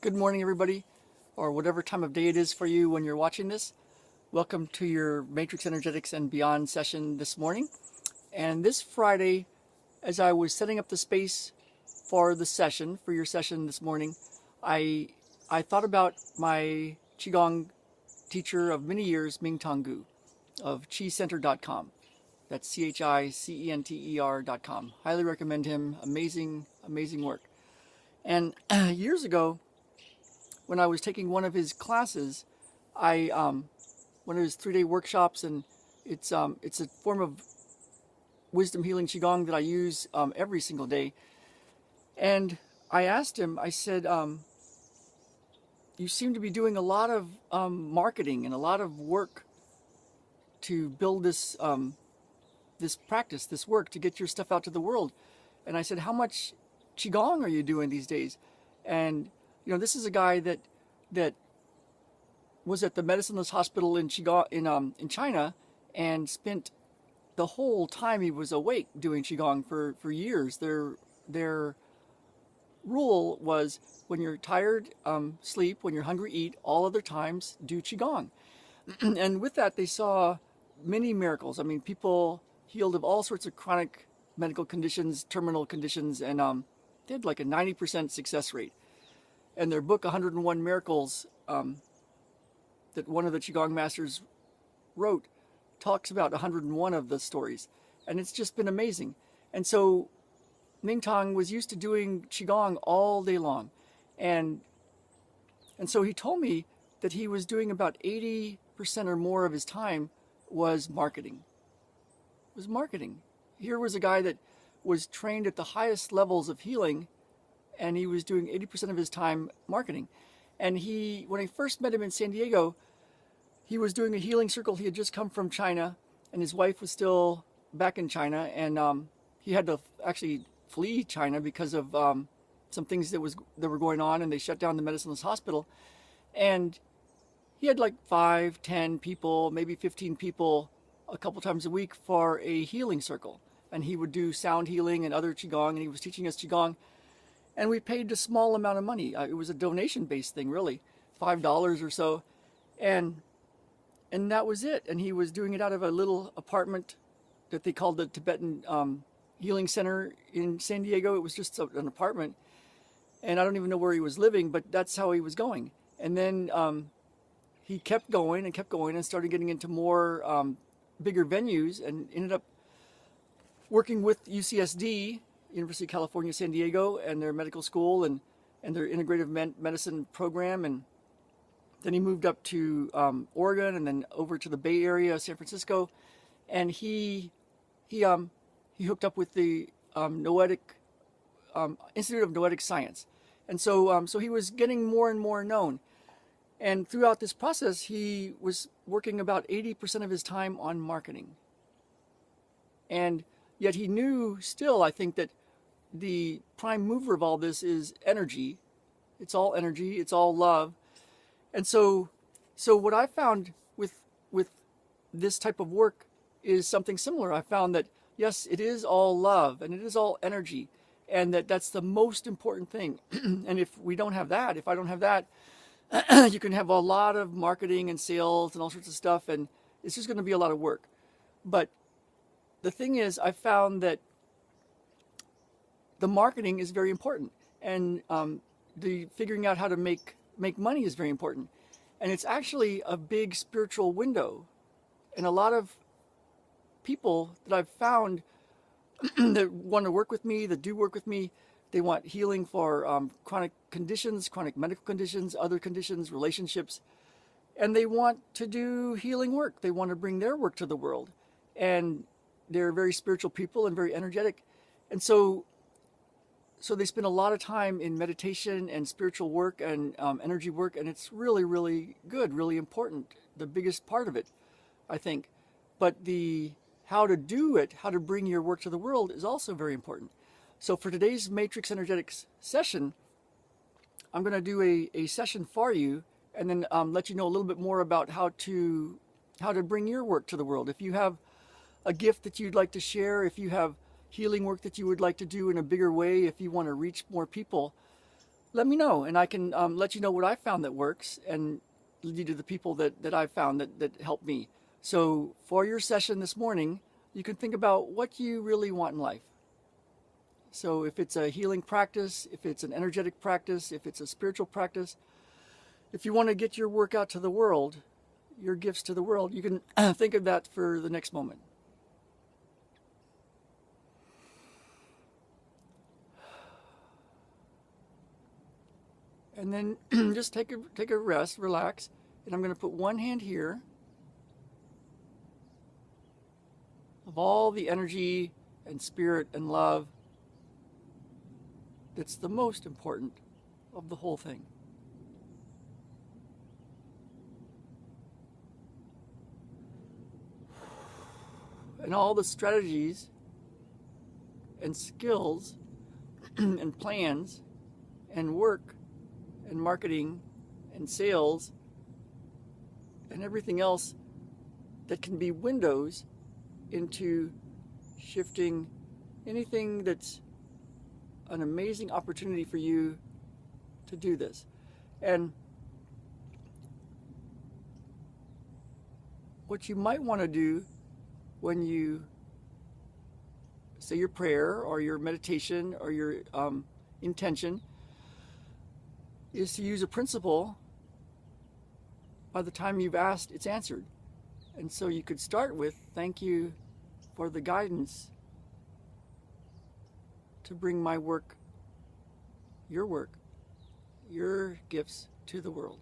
Good morning, everybody, or whatever time of day it is for you when you're watching this. Welcome to your Matrix Energetics and Beyond session this morning. And this Friday, as I was setting up the space for the session, for your session this morning, I thought about my Qigong teacher of many years, Ming Tong Gu, of QiCenter.com. That's ChiCenter.com. Highly recommend him. Amazing, amazing work. And years ago, when I was taking one of his classes, one of his 3-day workshops, and it's a form of wisdom healing qigong that I use every single day. And I asked him, I said, you seem to be doing a lot of marketing and a lot of work to build this this practice, this work to get your stuff out to the world. And I said, how much qigong are you doing these days? And this is a guy that was at the Medicineless Hospital in Qigong in China, and spent the whole time he was awake doing qigong for years. Their rule was, when you're tired, sleep. When you're hungry, eat. All other times, do qigong. And with that, they saw many miracles. I mean, people healed of all sorts of chronic medical conditions, terminal conditions, and they had like a 90% success rate. And their book, 101 Miracles, that one of the Qigong masters wrote, talks about 101 of the stories. And it's just been amazing. And so Ming Tong was used to doing Qigong all day long. And so he told me that he was doing about 80% or more of his time was marketing. Here was a guy that was trained at the highest levels of healing, and he was doing 80% of his time marketing. And when I first met him in San Diego, he was doing a healing circle. He had just come from China, and his wife was still back in China, and he had to actually flee China because of some things that were going on, and they shut down the Medicineless Hospital. And he had like 5, 10 people, maybe 15 people a couple times a week for a healing circle. And he would do sound healing and other qigong, and he was teaching us qigong. And we paid a small amount of money. It was a donation-based thing, really, $5 or so, and that was it. And he was doing it out of a little apartment that they called the Tibetan Healing Center in San Diego. It was just an apartment, and I don't even know where he was living, but that's how he was going. And then he kept going and started getting into more bigger venues, and ended up working with UCSD, University of California, San Diego, and their medical school and their integrative medicine program. And then he moved up to Oregon, and then over to the Bay Area, San Francisco. And he hooked up with the Noetic Institute of Noetic Science. And so he was getting more and more known. And throughout this process, he was working about 80% of his time on marketing. And yet he knew still, I think, that the prime mover of all this is energy. It's all energy. It's all love. And so what I found with this type of work is something similar. I found that, yes, it is all love, and it is all energy, and that's the most important thing. And if we don't have that, if I don't have that, you can have a lot of marketing and sales and all sorts of stuff, and it's just going to be a lot of work. But the thing is, I found that the marketing is very important, and the figuring out how to make money is very important. And it's actually a big spiritual window. And a lot of people that I've found that want to work with me, that do work with me, they want healing for chronic conditions, chronic medical conditions, other conditions, relationships, and they want to do healing work. They want to bring their work to the world. And they're very spiritual people and very energetic. And so they spend a lot of time in meditation and spiritual work and energy work, and it's really, really good, really important, the biggest part of it, I think. But how to do it, how to bring your work to the world, is also very important. So for today's Matrix Energetics session, I'm going to do a session for you, and then let you know a little bit more about how to bring your work to the world. If you have a gift that you'd like to share, if you have healing work that you would like to do in a bigger way, if you want to reach more people, let me know, and I can let you know what I found that works and lead you to the people that I've found that help me. So for your session this morning, you can think about what you really want in life. So if it's a healing practice, if it's an energetic practice, if it's a spiritual practice, if you want to get your work out to the world, your gifts to the world, you can think of that for the next moment. And then just take a rest, relax. And I'm going to put one hand here of all the energy and spirit and love that's the most important of the whole thing. And all the strategies and skills and plans and work and marketing and sales and everything else that can be windows into shifting anything that's an amazing opportunity for you to do this. And what you might want to do when you say your prayer or your meditation or your intention is to use a principle. By the time you've asked, it's answered. And so you could start with, thank you for the guidance to bring my work, your gifts to the world.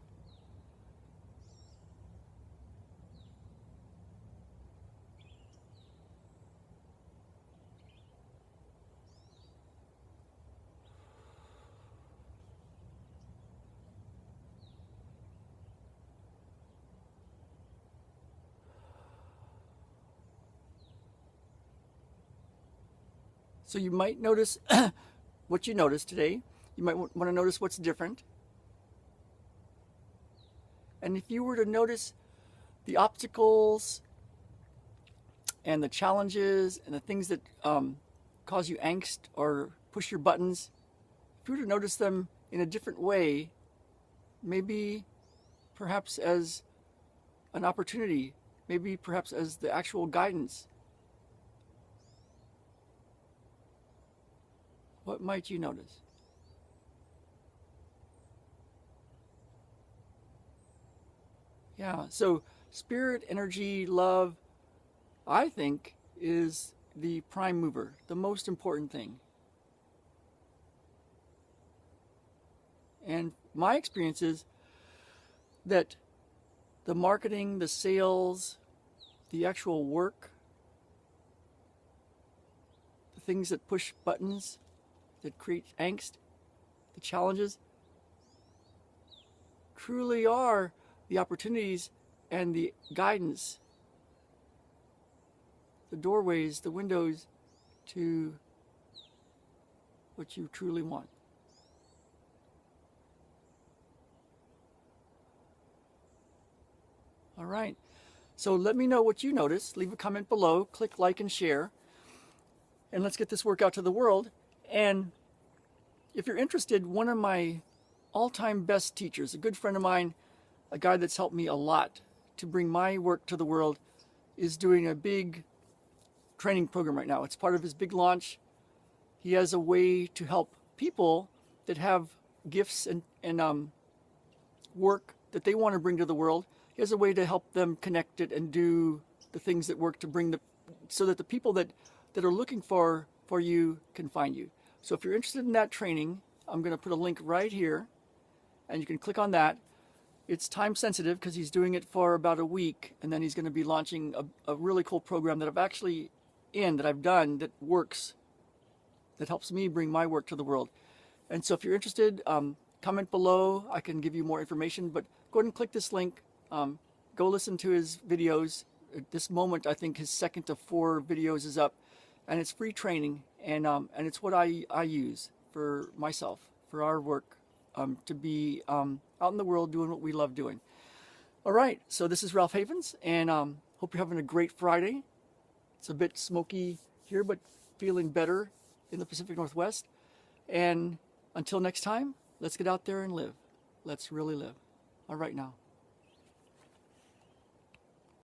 So you might notice what you noticed today. You might want to notice what's different. And if you were to notice the obstacles and the challenges and the things that cause you angst or push your buttons, if you were to notice them in a different way, maybe perhaps as an opportunity, maybe perhaps as the actual guidance, what might you notice? Yeah, so spirit, energy, love, I think, is the prime mover, the most important thing. And my experience is that the marketing, the sales, the actual work, the things that push buttons, that create angst, the challenges, truly are the opportunities and the guidance, the doorways, the windows to what you truly want. All right, so let me know what you notice. Leave a comment below, click like and share, and let's get this work out to the world. And if you're interested, one of my all-time best teachers, a good friend of mine, a guy that's helped me a lot to bring my work to the world, is doing a big training program right now. It's part of his big launch. He has a way to help people that have gifts and work that they want to bring to the world. He has a way to help them connect it and do the things that work to bring so that the people that are looking for you can find you. So if you're interested in that training, I'm going to put a link right here, and you can click on that. It's time sensitive because he's doing it for about a week, and then he's going to be launching a really cool program that I've done that works, that helps me bring my work to the world. And so if you're interested, comment below. I can give you more information, but go ahead and click this link. Go listen to his videos. At this moment, I think his 2nd to 4 videos is up, and it's free training, and it's what I use for myself, for our work, to be out in the world doing what we love doing. All right, so this is Ralph Havens, and hope you're having a great Friday. It's a bit smoky here, but feeling better in the Pacific Northwest. And until next time, Let's get out there and live. Let's really live. All right now.